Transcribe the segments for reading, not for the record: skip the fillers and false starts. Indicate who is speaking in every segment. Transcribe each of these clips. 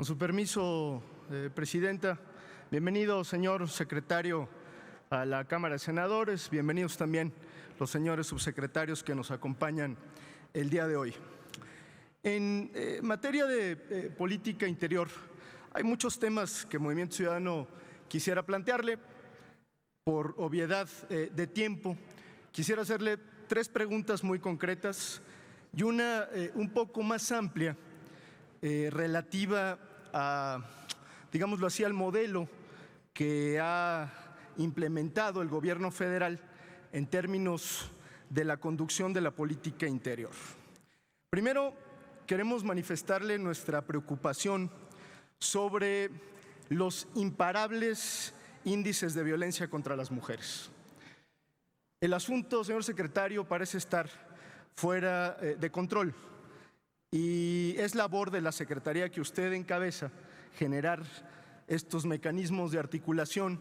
Speaker 1: Con su permiso, Presidenta, bienvenido, señor secretario, a la Cámara de Senadores. Bienvenidos también los señores subsecretarios que nos acompañan el día de hoy. En materia de política interior, hay muchos temas que Movimiento Ciudadano quisiera plantearle. Por obviedad de tiempo, quisiera hacerle tres preguntas muy concretas y una un poco más amplia relativa a, digámoslo así, al modelo que ha implementado el gobierno federal en términos de la conducción de la política interior. Primero, queremos manifestarle nuestra preocupación sobre los imparables índices de violencia contra las mujeres. El asunto, señor secretario, parece estar fuera de control y es labor de la Secretaría que usted encabeza generar estos mecanismos de articulación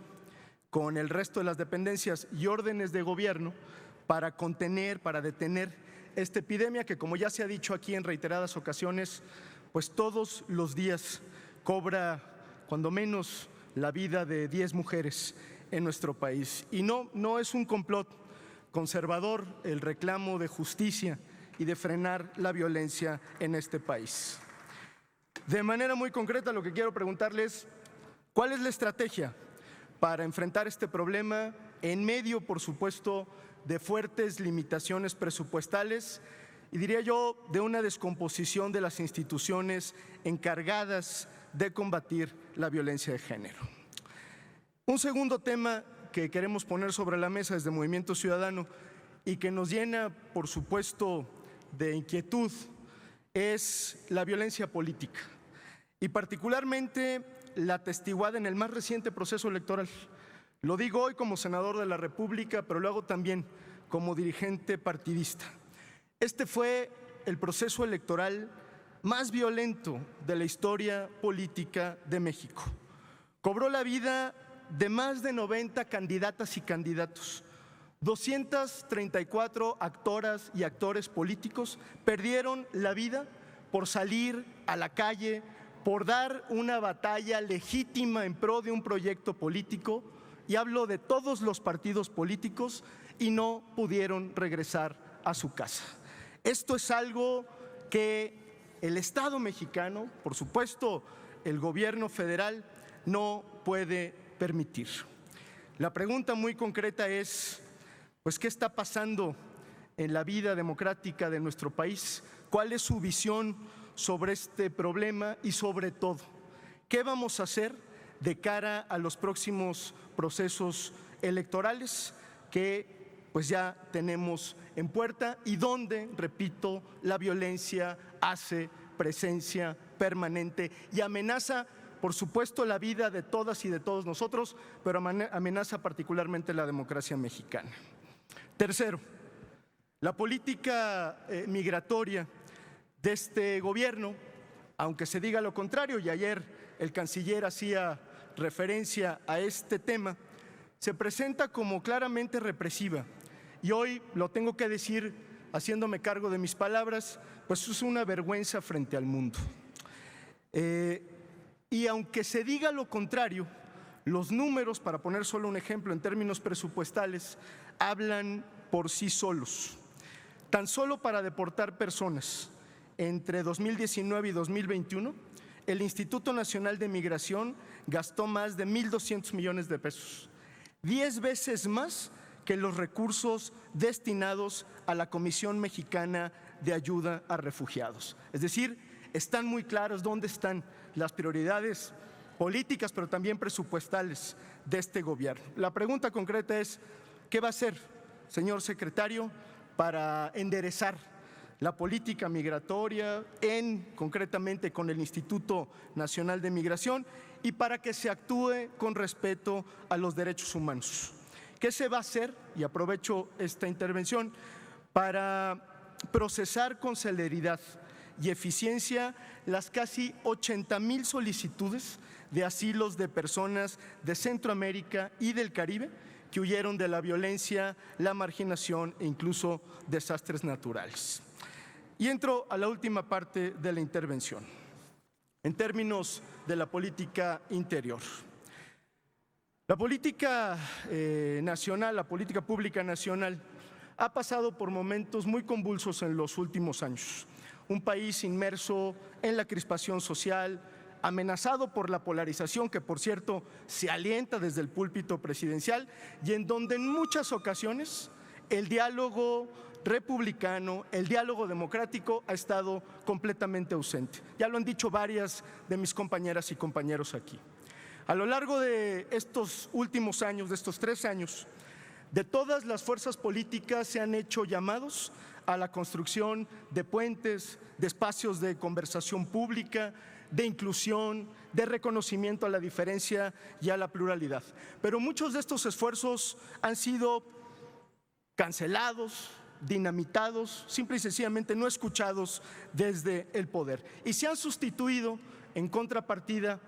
Speaker 1: con el resto de las dependencias y órdenes de gobierno para contener, para detener esta epidemia que, como ya se ha dicho aquí en reiteradas ocasiones, pues todos los días cobra cuando menos la vida de 10 mujeres en nuestro país. Y no es un complot conservador el reclamo de justicia y de frenar la violencia en este país. De manera muy concreta, lo que quiero preguntarles, ¿cuál es la estrategia para enfrentar este problema en medio, por supuesto, de fuertes limitaciones presupuestales y, diría yo, de una descomposición de las instituciones encargadas de combatir la violencia de género? Un segundo tema que queremos poner sobre la mesa desde Movimiento Ciudadano y que nos llena, por supuesto, de inquietud es la violencia política y particularmente la atestiguada en el más reciente proceso electoral. Lo digo hoy como senador de la República, pero lo hago también como dirigente partidista. Este fue el proceso electoral más violento de la historia política de México. Cobró la vida de más de 90 candidatas y candidatos. 234 actoras y actores políticos perdieron la vida por salir a la calle, por dar una batalla legítima en pro de un proyecto político, y hablo de todos los partidos políticos, y no pudieron regresar a su casa. Esto es algo que el Estado mexicano, por supuesto, el gobierno federal, no puede permitir. La pregunta muy concreta es, pues, ¿qué está pasando en la vida democrática de nuestro país? ¿Cuál es su visión sobre este problema? Y sobre todo, ¿qué vamos a hacer de cara a los próximos procesos electorales que pues ya tenemos en puerta y donde, repito, la violencia hace presencia permanente y amenaza, por supuesto, la vida de todas y de todos nosotros, pero amenaza particularmente la democracia mexicana? Tercero, la política migratoria de este gobierno, aunque se diga lo contrario, y ayer el canciller hacía referencia a este tema, se presenta como claramente represiva. Y hoy lo tengo que decir haciéndome cargo de mis palabras, pues es una vergüenza frente al mundo. Y aunque se diga lo contrario, los números, para poner solo un ejemplo en términos presupuestales, hablan por sí solos. Tan solo para deportar personas entre 2019 y 2021, el Instituto Nacional de Migración gastó más de 1.200 millones de pesos, 10 veces más que los recursos destinados a la Comisión Mexicana de Ayuda a Refugiados. Es decir, están muy claros dónde están las prioridades políticas, pero también presupuestales de este gobierno. La pregunta concreta es, ¿qué va a hacer, señor secretario, para enderezar la política migratoria, concretamente con el Instituto Nacional de Migración, y para que se actúe con respeto a los derechos humanos? ¿Qué se va a hacer? Y aprovecho esta intervención para procesar con celeridad y eficiencia las casi 80,000 solicitudes de asilos de personas de Centroamérica y del Caribe que huyeron de la violencia, la marginación e incluso desastres naturales. Y entro a la última parte de la intervención. en términos de la política interior. La política nacional, la política pública nacional, ha pasado por momentos muy convulsos en los últimos años. Un país inmerso en la crispación social, amenazado por la polarización, que por cierto se alienta desde el púlpito presidencial, y en donde en muchas ocasiones el diálogo republicano, el diálogo democrático ha estado completamente ausente. Ya lo han dicho varias de mis compañeras y compañeros aquí. A lo largo de estos últimos años, de estos 3 años, de todas las fuerzas políticas se han hecho llamados a la construcción de puentes, de espacios de conversación pública, de inclusión, de reconocimiento a la diferencia y a la pluralidad. Pero muchos de estos esfuerzos han sido cancelados, dinamitados, simple y sencillamente no escuchados desde el poder. Y se han sustituido en contrapartida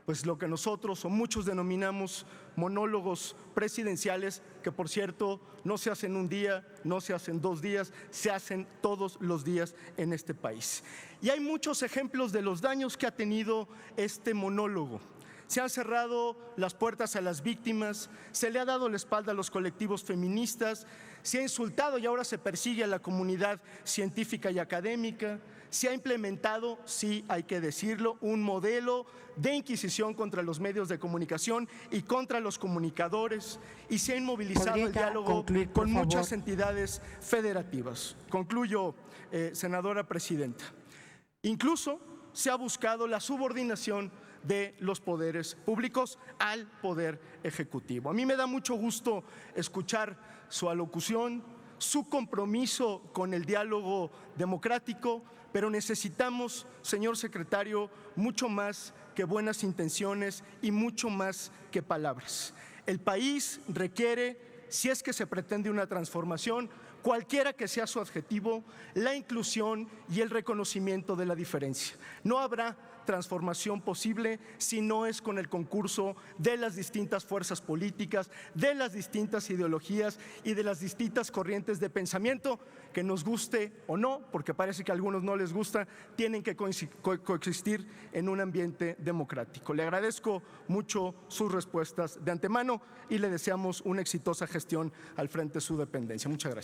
Speaker 1: pues lo que nosotros o muchos denominamos monólogos presidenciales, que por cierto no se hacen un día, no se hacen 2 días, se hacen todos los días en este país. Y hay muchos ejemplos de los daños que ha tenido este monólogo. Se han cerrado las puertas a las víctimas, se le ha dado la espalda a los colectivos feministas, se ha insultado y ahora se persigue a la comunidad científica y académica, se ha implementado, sí hay que decirlo, un modelo de inquisición contra los medios de comunicación y contra los comunicadores, y se ha inmovilizado el diálogo con muchas entidades federativas. Concluyo, senadora presidenta. Incluso se ha buscado la subordinación de los poderes públicos al poder ejecutivo. A mí me da mucho gusto escuchar su alocución, su compromiso con el diálogo democrático, pero necesitamos, señor secretario, mucho más que buenas intenciones y mucho más que palabras. El país requiere, si es que se pretende una transformación, cualquiera que sea su adjetivo, la inclusión y el reconocimiento de la diferencia. No habrá transformación posible si no es con el concurso de las distintas fuerzas políticas, de las distintas ideologías y de las distintas corrientes de pensamiento, que nos guste o no, porque parece que a algunos no les gusta, tienen que coexistir en un ambiente democrático. Le agradezco mucho sus respuestas de antemano y le deseamos una exitosa gestión al frente de su dependencia. Muchas gracias.